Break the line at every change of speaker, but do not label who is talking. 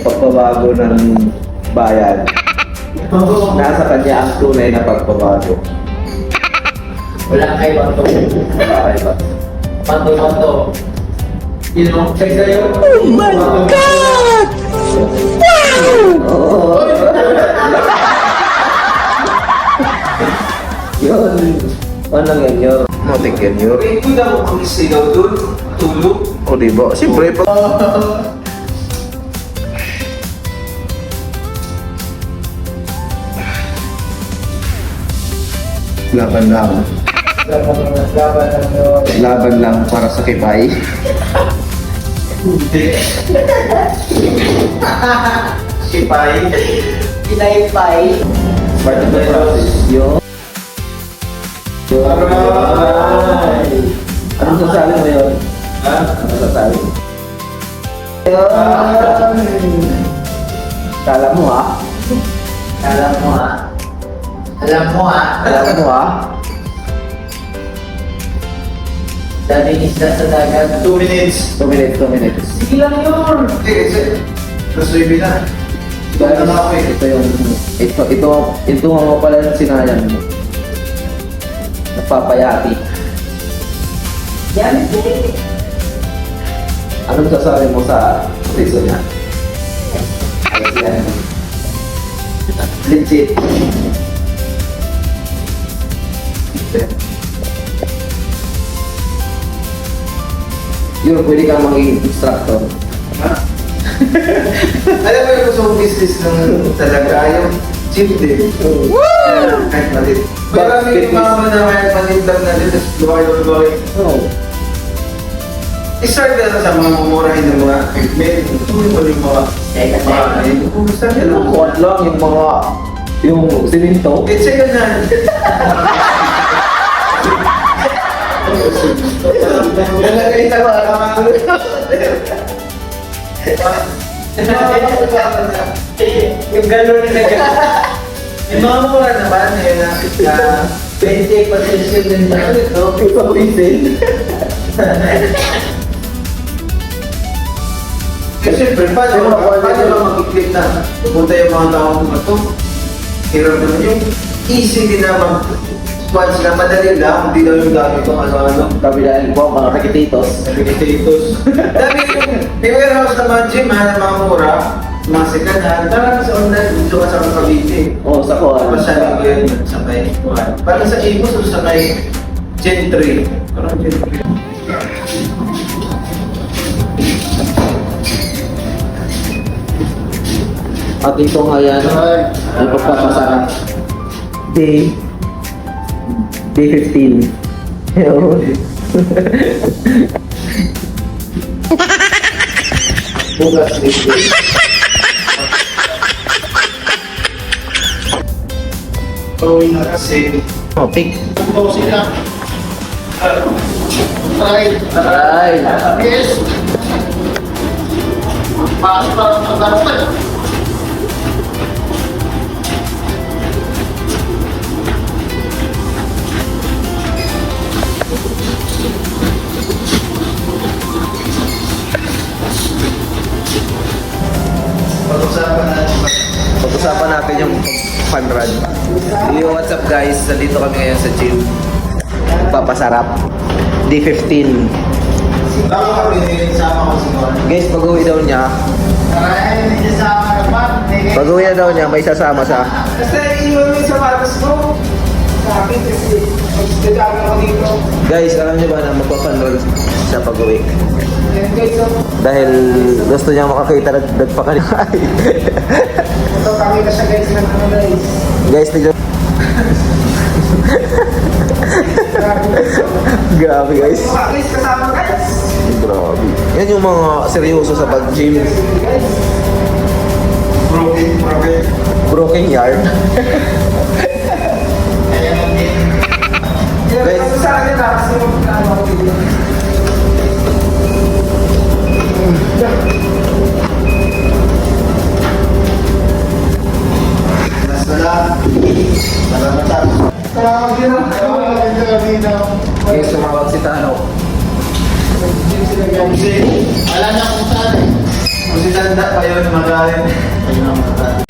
pagbabago ng bayan. Nasa kanya ang tunay na pagbabago.
Wala kay Bato.
Wala kayo ba?
Bato. You know, check sa'yo.
Oh my God!
Oo. Yun. Ano yan yun? Motik yan yun.
Hindi na mo kung isigaw doon, tulog.
O diba? Siyempre pag... Laban lang. Laban lang para sa kipay.
Sipay.
Pinaypay.
Part of the process. Yun.
Aray!
Anong sasabi mo yun?
Ha?
Anong sasabi mo? Kala mo ha?
Alam mo ha? Alam mo ha?
Kala mo ha?
Daming isda sa dagat.
2 minutes.
2 minutes, 2 minutes.
Sige lang yun.
Okay, kasi na.
Guys, ito yung... Ito nga pala yung sinayan mo. Nagpapayati.
Yan eh.
Anong sasabi mo sa puso niya? Ayan. Legit. Yun, pwede kang maging instructor.
Alam mo yung gusto mong business ng talaga, yung cheap din. Kahit malit. Marami yung mga na kahit malit lang natin, tapos luway.
Oo.
I-start ka na sa mga mumurahin ng mga equipment. Tuloy mo yung mga... Kumusta ka
Yung
lang?
kuwan lang, yung siminto.
It's second hand. Nalagay sa mga kamalo.
Yung gano'n na gano'n.
Yung mga mura naman, yun na
20 position din na ito.
Ito ko isin.
kasi siyempre, paano lang mag-click na pupunta yung mga taong ito? Hirap naman yung easy din na once na madali lang, hindi daw yung dami ko ano-ano.
Kabilaan po, mga kakititos.
Potatoes. Dami yung, may warehouse naman gym ha, ng mga mura, mga second hand. Tara ka sa online, dito ka sa Cavite.
Oo, sa kuwan.
Masyadong ko yan sa may kuhan. Parang sa Amos o sa may Gen 3. Parang Gen 3.
At ito nga yan, ang pagpapasarap. Day 15. Yun.
Bukas dito. Gawin na kasi.
Topic.
Kung sila. Try.
Aray!
Yes. Pasok pa ang pagkaroon.
Pag-usapan natin yung fun run. Yo, what's up guys? Nandito kami ngayon sa gym. Papasarap. Day 15.
Baka kami nilisama ko si Juan.
Guys, pag-uwi daw niya, pag-uwi na daw niya, may sasama siya.
Kasi iiwan mo yung sapatos mo. Sa akin kasi pag-studyaan ako dito.
Guys, alam niyo ba na magpa-fun run siya pag-uwi?
Yan guys, so,
Dahil gusto niya makakita nagpakalimay.
ito kami na siya guys ng ano guys.
Guys, tignan. Grabe guys.
Mga guys, kasama guys.
Grabe. Yan yung mga seryoso sa pag-gym.
Broken.
Broken yarn.
Guys, sa akin na kasi ano ako dito.
Guys, tumawag si Tano.
Wala na kung saan. Kung si Tanda pa yun. magalit.